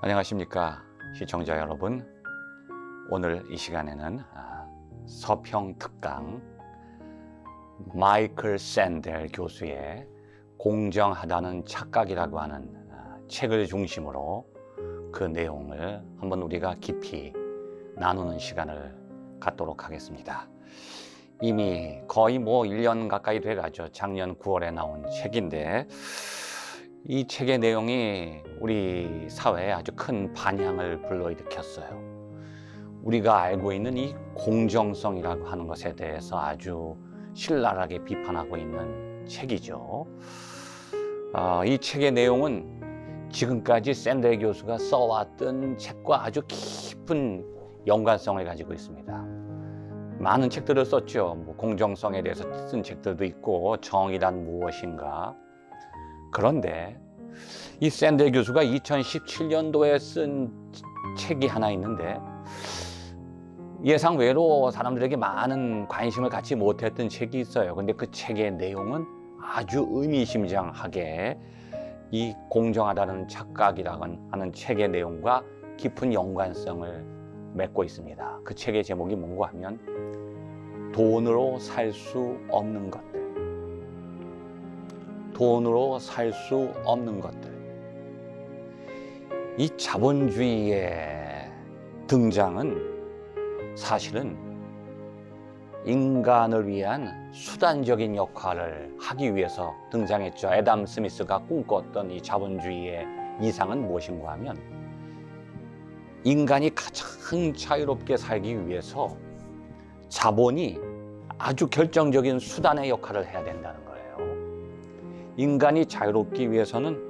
안녕하십니까 시청자 여러분. 오늘 이 시간에는 서평 특강 마이클 샌델 교수의 공정하다는 착각이라고 하는 책을 중심으로 그 내용을 한번 우리가 깊이 나누는 시간을 갖도록 하겠습니다. 이미 거의 1년 가까이 돼가죠. 작년 9월에 나온 책인데 이 책의 내용이 우리 사회에 아주 큰 반향을 불러일으켰어요. 우리가 알고 있는 이 공정성이라고 하는 것에 대해서 아주 신랄하게 비판하고 있는 책이죠. 이 책의 내용은 지금까지 샌델 교수가 써왔던 책과 아주 깊은 연관성을 가지고 있습니다. 많은 책들을 썼죠. 공정성에 대해서 쓴 책들도 있고 정의란 무엇인가. 그런데 이 샌델 교수가 2017년도에 쓴 책이 하나 있는데 예상 외로 사람들에게 많은 관심을 갖지 못했던 책이 있어요. 근데 그 책의 내용은 아주 의미심장하게 이 공정하다는 착각이라고 하는 책의 내용과 깊은 연관성을 맺고 있습니다. 그 책의 제목이 뭔가 하면 돈으로 살 수 없는 것들. 돈으로 살 수 없는 것들. 이 자본주의의 등장은 사실은 인간을 위한 수단적인 역할을 하기 위해서 등장했죠. 애덤 스미스가 꿈꿨던 이 자본주의의 이상은 무엇인가 하면 인간이 가장 자유롭게 살기 위해서 자본이 아주 결정적인 수단의 역할을 해야 된다는 거예요. 인간이 자유롭기 위해서는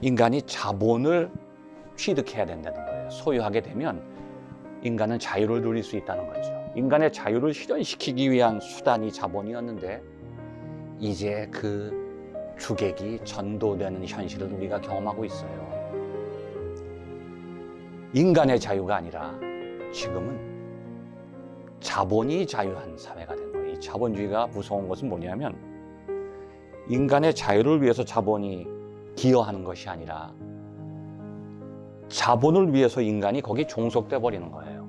인간이 자본을 취득해야 된다는 거예요. 소유하게 되면 인간은 자유를 누릴 수 있다는 거죠. 인간의 자유를 실현시키기 위한 수단이 자본이었는데 이제 그 주객이 전도되는 현실을 우리가 경험하고 있어요. 인간의 자유가 아니라 지금은 자본이 자유한 사회가 된 거예요. 이 자본주의가 무서운 것은 뭐냐면 인간의 자유를 위해서 자본이 기여하는 것이 아니라 자본을 위해서 인간이 거기에 종속돼 버리는 거예요.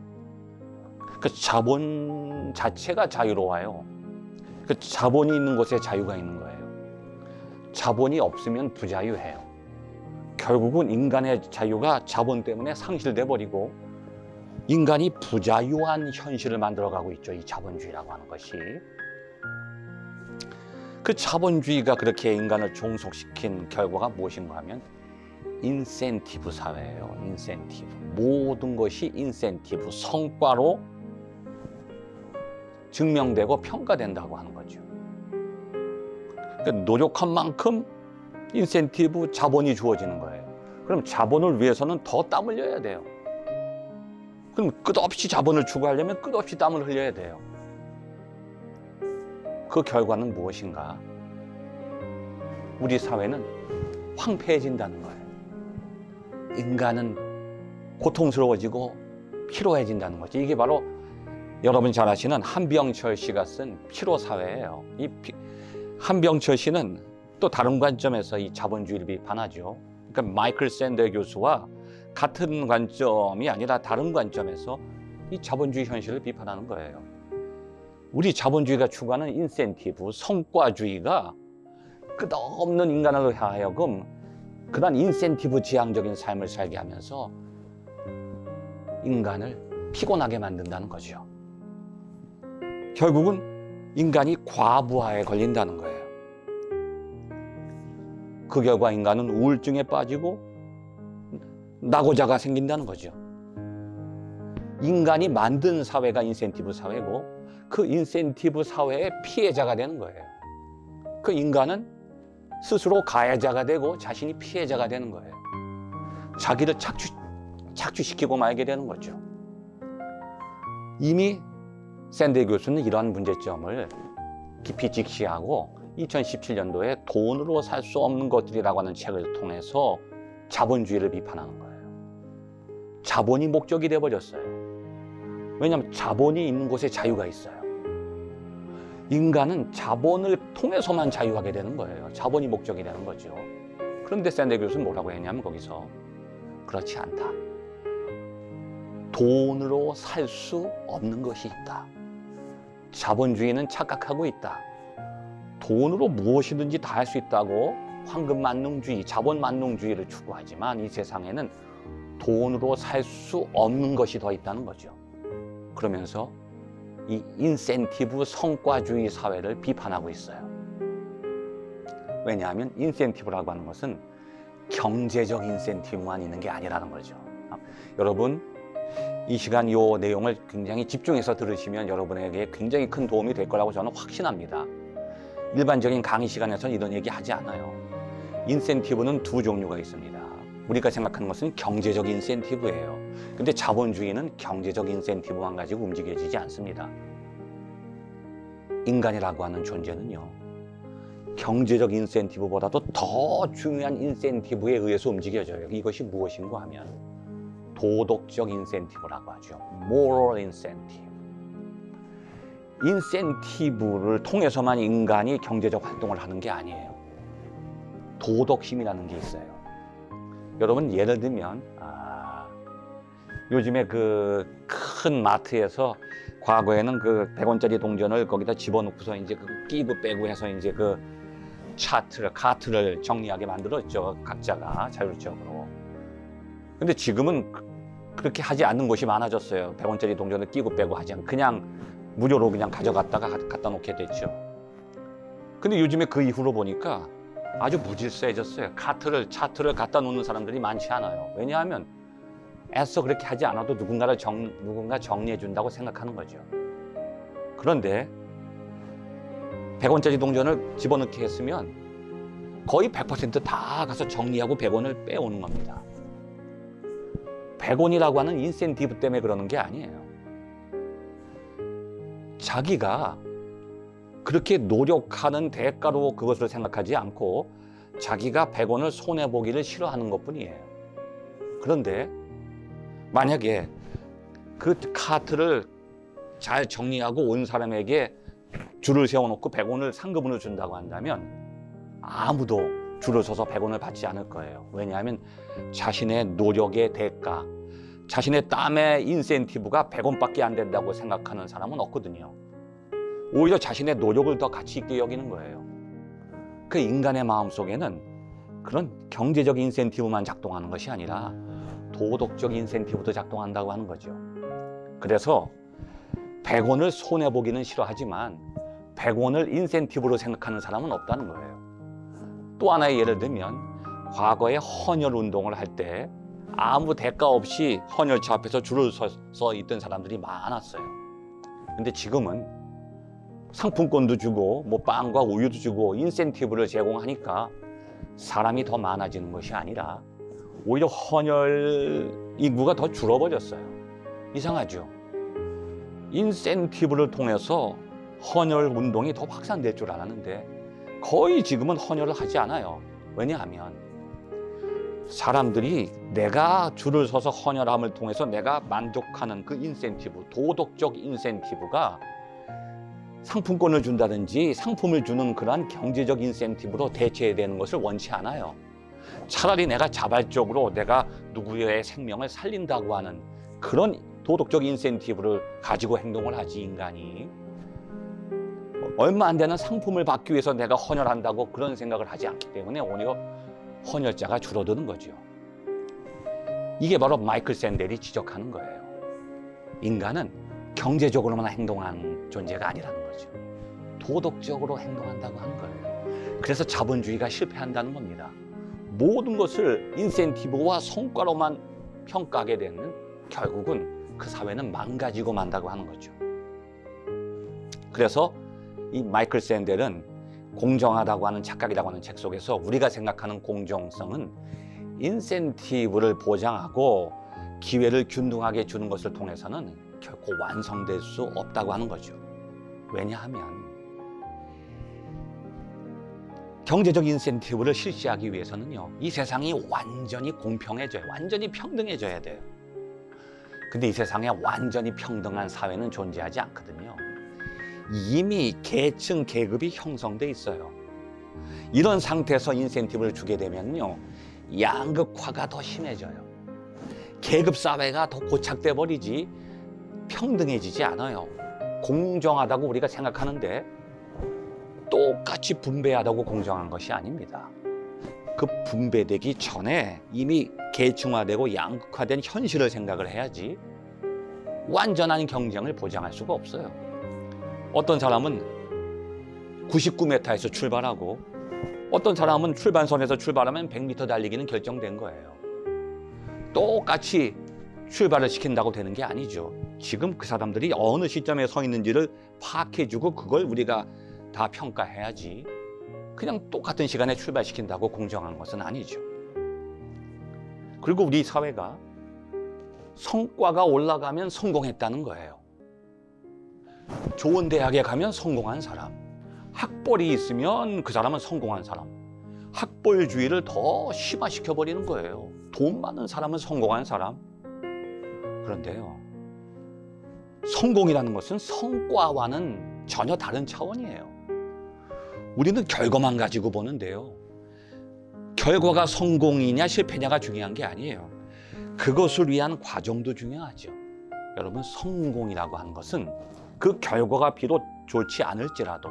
그 자본 자체가 자유로워요. 그 자본이 있는 곳에 자유가 있는 거예요. 자본이 없으면 부자유해요. 결국은 인간의 자유가 자본 때문에 상실돼 버리고 인간이 부자유한 현실을 만들어가고 있죠. 이 자본주의라고 하는 것이. 그 자본주의가 그렇게 인간을 종속시킨 결과가 무엇인가 하면 인센티브 사회예요. 인센티브. 모든 것이 인센티브, 성과로 증명되고 평가된다고 하는 거죠. 그러니까 노력한 만큼 인센티브, 자본이 주어지는 거예요. 그럼 자본을 위해서는 더 땀을 흘려야 돼요. 그럼 끝없이 자본을 추구하려면 끝없이 땀을 흘려야 돼요. 그 결과는 무엇인가? 우리 사회는 황폐해진다는 거예요. 인간은 고통스러워지고 피로해진다는 거죠. 이게 바로 여러분 잘 아시는 한병철 씨가 쓴 피로사회예요. 이 한병철 씨는 또 다른 관점에서 이 자본주의를 비판하죠. 그러니까 마이클 샌델 교수와 같은 관점이 아니라 다른 관점에서 이 자본주의 현실을 비판하는 거예요. 우리 자본주의가 추구하는 인센티브, 성과주의가 끝없는 인간을 하여금 그런 인센티브 지향적인 삶을 살게 하면서 인간을 피곤하게 만든다는 거죠. 결국은 인간이 과부하에 걸린다는 거예요. 그 결과 인간은 우울증에 빠지고 낙오자가 생긴다는 거죠. 인간이 만든 사회가 인센티브 사회고 그 인센티브 사회의 피해자가 되는 거예요. 그 인간은 스스로 가해자가 되고 자신이 피해자가 되는 거예요. 자기를 착취시키고 말게 되는 거죠. 이미 샌델 교수는 이러한 문제점을 깊이 직시하고 2017년도에 돈으로 살 수 없는 것들이라고 하는 책을 통해서 자본주의를 비판하는 거예요. 자본이 목적이 되어버렸어요. 왜냐하면 자본이 있는 곳에 자유가 있어요. 인간은 자본을 통해서만 자유하게 되는 거예요. 자본이 목적이 되는 거죠. 그런데 샌델 교수는 뭐라고 했냐면 거기서 그렇지 않다. 돈으로 살 수 없는 것이 있다. 자본주의는 착각하고 있다. 돈으로 무엇이든지 다 할 수 있다고 황금만능주의, 자본만능주의를 추구하지만 이 세상에는 돈으로 살 수 없는 것이 더 있다는 거죠. 그러면서 이 인센티브 성과주의 사회를 비판하고 있어요. 왜냐하면 인센티브라고 하는 것은 경제적 인센티브만 있는 게 아니라는 거죠. 여러분, 이 시간 이 내용을 굉장히 집중해서 들으시면 여러분에게 굉장히 큰 도움이 될 거라고 저는 확신합니다. 일반적인 강의 시간에서는 이런 얘기 하지 않아요. 인센티브는 두 종류가 있습니다. 우리가 생각하는 것은 경제적 인센티브예요. 근데 자본주의는 경제적 인센티브만 가지고 움직여지지 않습니다. 인간이라고 하는 존재는요, 경제적 인센티브보다도 더 중요한 인센티브에 의해서 움직여져요. 이것이 무엇인가 하면 도덕적 인센티브라고 하죠. moral incentive. 인센티브를 통해서만 인간이 경제적 활동을 하는 게 아니에요. 도덕심이라는 게 있어요. 여러분, 예를 들면 요즘에 그 큰 마트에서 과거에는 그 100원짜리 동전을 거기다 집어넣고서 이제 그 끼고 빼고 해서 이제 그 카트를 정리하게 만들었죠. 각자가 자율적으로. 근데 지금은 그렇게 하지 않는 곳이 많아졌어요. 100원짜리 동전을 끼고 빼고 하지 않고 그냥 무료로 그냥 가져갔다가 갖다 놓게 됐죠. 근데 요즘에 그 이후로 보니까 아주 무질서해졌어요. 차트를 갖다 놓는 사람들이 많지 않아요. 왜냐하면 애써 그렇게 하지 않아도 누군가 정리해 준다고 생각하는 거죠. 그런데 100원짜리 동전을 집어넣게 했으면 거의 100% 다 가서 정리하고 100원을 빼오는 겁니다. 100원이라고 하는 인센티브 때문에 그러는 게 아니에요. 자기가 그렇게 노력하는 대가로 그것을 생각하지 않고 자기가 100원을 손해보기를 싫어하는 것뿐이에요. 그런데 만약에 그 카트를 잘 정리하고 온 사람에게 줄을 세워놓고 100원을 상금으로 준다고 한다면 아무도 줄을 서서 100원을 받지 않을 거예요. 왜냐하면 자신의 노력의 대가, 자신의 땀의 인센티브가 100원밖에 안 된다고 생각하는 사람은 없거든요. 오히려 자신의 노력을 더 가치 있게 여기는 거예요. 그 인간의 마음속에는 그런 경제적 인센티브만 작동하는 것이 아니라 도덕적 인센티브도 작동한다고 하는 거죠. 그래서 100원을 손해보기는 싫어하지만 100원을 인센티브로 생각하는 사람은 없다는 거예요. 또 하나의 예를 들면 과거에 헌혈 운동을 할 때 아무 대가 없이 헌혈차 앞에서 줄을 서서 있던 사람들이 많았어요. 근데 지금은 상품권도 주고 뭐 빵과 우유도 주고 인센티브를 제공하니까 사람이 더 많아지는 것이 아니라 오히려 헌혈 인구가 더 줄어버렸어요. 이상하죠? 인센티브를 통해서 헌혈 운동이 더 확산될 줄 알았는데 거의 지금은 헌혈을 하지 않아요. 왜냐하면 사람들이 내가 줄을 서서 헌혈함을 통해서 내가 만족하는 그 인센티브, 도덕적 인센티브가 상품권을 준다든지 상품을 주는 그러한 경제적 인센티브로 대체해야 되는 것을 원치 않아요. 차라리 내가 자발적으로 내가 누구의 생명을 살린다고 하는 그런 도덕적 인센티브를 가지고 행동을 하지, 인간이 얼마 안 되는 상품을 받기 위해서 내가 헌혈한다고 그런 생각을 하지 않기 때문에 오히려 헌혈자가 줄어드는 거죠. 이게 바로 마이클 샌델이 지적하는 거예요. 인간은 경제적으로만 행동하는 존재가 아니라는 거죠. 도덕적으로 행동한다고 하는 거예요. 그래서 자본주의가 실패한다는 겁니다. 모든 것을 인센티브와 성과로만 평가하게 되는 결국은 그 사회는 망가지고 만다고 하는 거죠. 그래서 이 마이클 샌델은 공정하다고 하는 착각이라고 하는 책 속에서 우리가 생각하는 공정성은 인센티브를 보장하고 기회를 균등하게 주는 것을 통해서는 결코 완성될 수 없다고 하는 거죠. 왜냐하면 경제적 인센티브를 실시하기 위해서는요, 이 세상이 완전히 공평해져요. 완전히 평등해져야 돼요. 근데 이 세상에 완전히 평등한 사회는 존재하지 않거든요. 이미 계층, 계급이 형성돼 있어요. 이런 상태에서 인센티브를 주게 되면요, 양극화가 더 심해져요. 계급사회가 더 고착돼 버리지 평등해지지 않아요. 공정하다고 우리가 생각하는데 똑같이 분배하다고 공정한 것이 아닙니다. 그 분배되기 전에 이미 계층화되고 양극화된 현실을 생각을 해야지 완전한 경쟁을 보장할 수가 없어요. 어떤 사람은 99m에서 출발하고 어떤 사람은 출발선에서 출발하면 100m 달리기는 결정된 거예요. 똑같이 출발을 시킨다고 되는 게 아니죠. 지금 그 사람들이 어느 시점에 서 있는지를 파악해주고 그걸 우리가 다 평가해야지 그냥 똑같은 시간에 출발시킨다고 공정한 것은 아니죠. 그리고 우리 사회가 성과가 올라가면 성공했다는 거예요. 좋은 대학에 가면 성공한 사람, 학벌이 있으면 그 사람은 성공한 사람, 학벌주의를 더 심화시켜버리는 거예요. 돈 많은 사람은 성공한 사람. 그런데요, 성공이라는 것은 성과와는 전혀 다른 차원이에요. 우리는 결과만 가지고 보는데요, 결과가 성공이냐 실패냐가 중요한 게 아니에요. 그것을 위한 과정도 중요하죠. 여러분, 성공이라고 하는 것은 그 결과가 비록 좋지 않을지라도,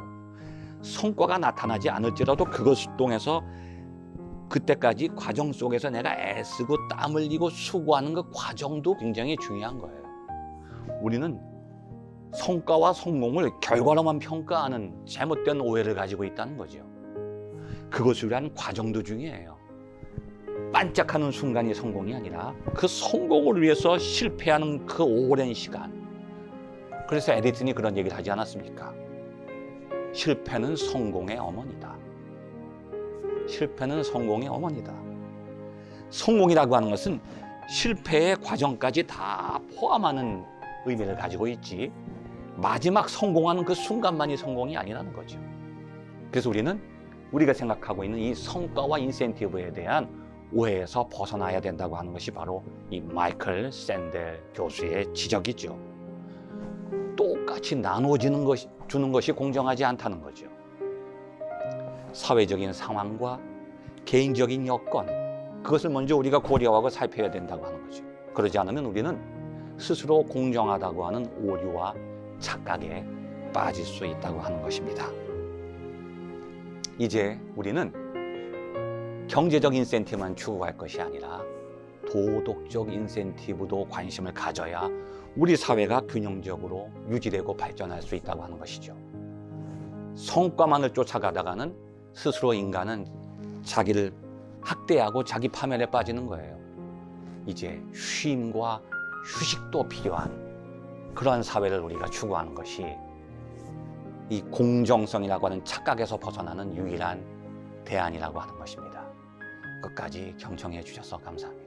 성과가 나타나지 않을지라도 그것을 통해서 그때까지 과정 속에서 내가 애쓰고 땀 흘리고 수고하는 그 과정도 굉장히 중요한 거예요. 우리는 성과와 성공을 결과로만 평가하는 잘못된 오해를 가지고 있다는 거죠. 그것을 위한 과정도 중요해요. 반짝하는 순간이 성공이 아니라 그 성공을 위해서 실패하는 그 오랜 시간. 그래서 에디슨이 그런 얘기를 하지 않았습니까? 실패는 성공의 어머니다. 실패는 성공의 어머니다. 성공이라고 하는 것은 실패의 과정까지 다 포함하는 의미를 가지고 있지, 마지막 성공하는 그 순간만이 성공이 아니라는 거죠. 그래서 우리는 우리가 생각하고 있는 이 성과와 인센티브에 대한 오해에서 벗어나야 된다고 하는 것이 바로 이 마이클 샌델 교수의 지적이죠. 똑같이 나눠지는 것이, 주는 것이 공정하지 않다는 거죠. 사회적인 상황과 개인적인 여건, 그것을 먼저 우리가 고려하고 살펴야 된다고 하는 거죠. 그러지 않으면 우리는 스스로 공정하다고 하는 오류와 착각에 빠질 수 있다고 하는 것입니다. 이제 우리는 경제적 인센티브만 추구할 것이 아니라 도덕적 인센티브도 관심을 가져야 우리 사회가 균형적으로 유지되고 발전할 수 있다고 하는 것이죠. 성과만을 쫓아가다가는 스스로 인간은 자기를 학대하고 자기 파멸에 빠지는 거예요. 이제 쉼과 휴식도 필요한 그러한 사회를 우리가 추구하는 것이 이 공정성이라고 하는 착각에서 벗어나는 유일한 대안이라고 하는 것입니다. 끝까지 경청해 주셔서 감사합니다.